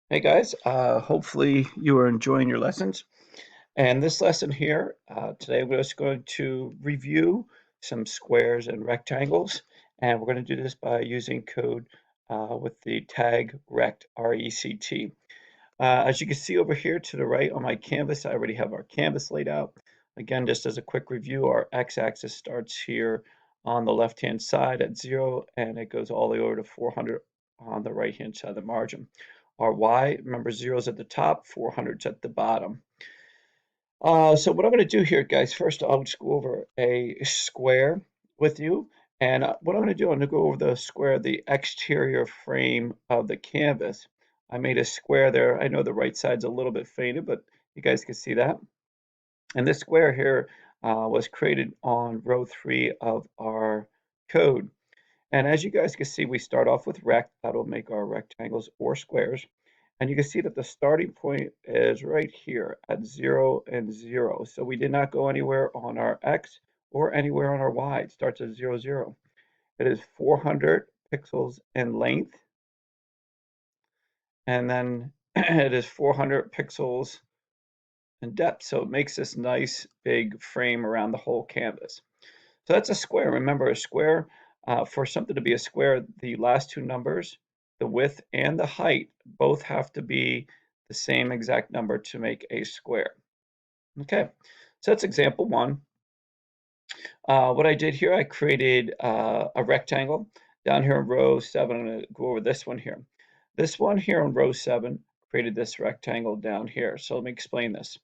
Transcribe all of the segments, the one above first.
Hey guys, hopefully you are enjoying your lessons. And this lesson here, today we're just going to review some squares and rectangles. And we're going to do this by using code with the tag rect, R-E-C-T. As you can see over here to the right on my canvas, I already have our canvas laid out. Again, just as a quick review, our x-axis starts here on the left-hand side at 0, and it goes all the way over to 400 on the right-hand side of the margin. Our y, remember 0 is at the top, 400 is at the bottom. So what I'm going to do here, guys, first I'll just go over a square with you. And what I'm going to do, I'm going to go over the square, the exterior frame of the canvas. I made a square there. I know the right side's a little bit faded, but you guys can see that. And this square here was created on row 3 of our code. And as you guys can see, we start off with rect. That'll make our rectangles or squares. And you can see that the starting point is right here at 0 and 0. So we did not go anywhere on our x or anywhere on our y. It starts at 0, 0. It is 400 pixels in length. And then it is 400 pixels in depth. So it makes this nice big frame around the whole canvas. So that's a square. Remember, a square, for something to be a square, the last two numbers, the width and the height, both have to be the same exact number to make a square. Okay, so that's example one. What I did here, I created a rectangle. Down here in row 7, I'm going to go over this one here. This one here in row 7 created this rectangle down here. So let me explain this.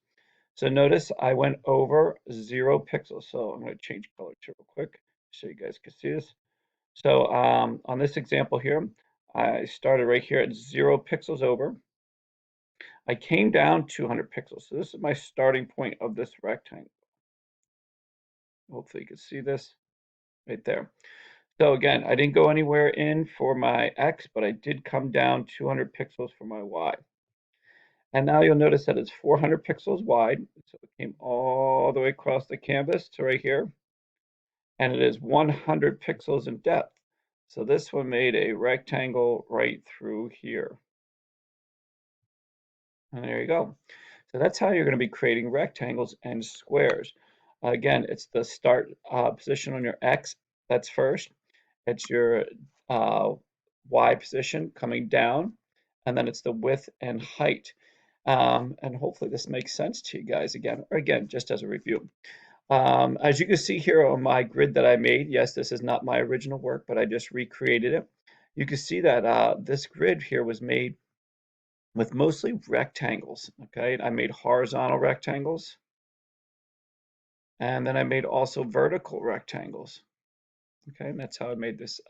So notice I went over 0 pixels. So I'm going to change color to real quick so you guys can see this. So on this example here, I started right here at 0 pixels over. I came down 200 pixels. So this is my starting point of this rectangle. Hopefully you can see this right there. So again, I didn't go anywhere in for my X, but I did come down 200 pixels for my Y. And now you'll notice that it's 400 pixels wide. So it came all the way across the canvas to right here. And it is 100 pixels in depth. So this one made a rectangle right through here. And there you go. So that's how you're going to be creating rectangles and squares. Again, it's the start position on your X, that's first. It's your uh, Y position coming down, and then it's the width and height. And hopefully this makes sense to you guys again, or again, just as a review. As you can see here on my grid that I made, yes, this is not my original work, but I just recreated it. You can see that this grid here was made with mostly rectangles, okay? I made horizontal rectangles, and then I made also vertical rectangles, okay? And that's how I made this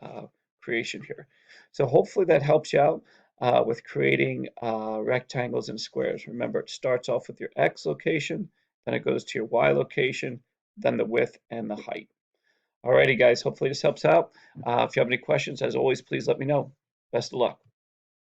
creation here. So hopefully that helps you out with creating rectangles and squares. Remember, it starts off with your X location, then it goes to your Y location, then the width and the height. Alrighty, guys, hopefully this helps out. If you have any questions, as always, please let me know. Best of luck.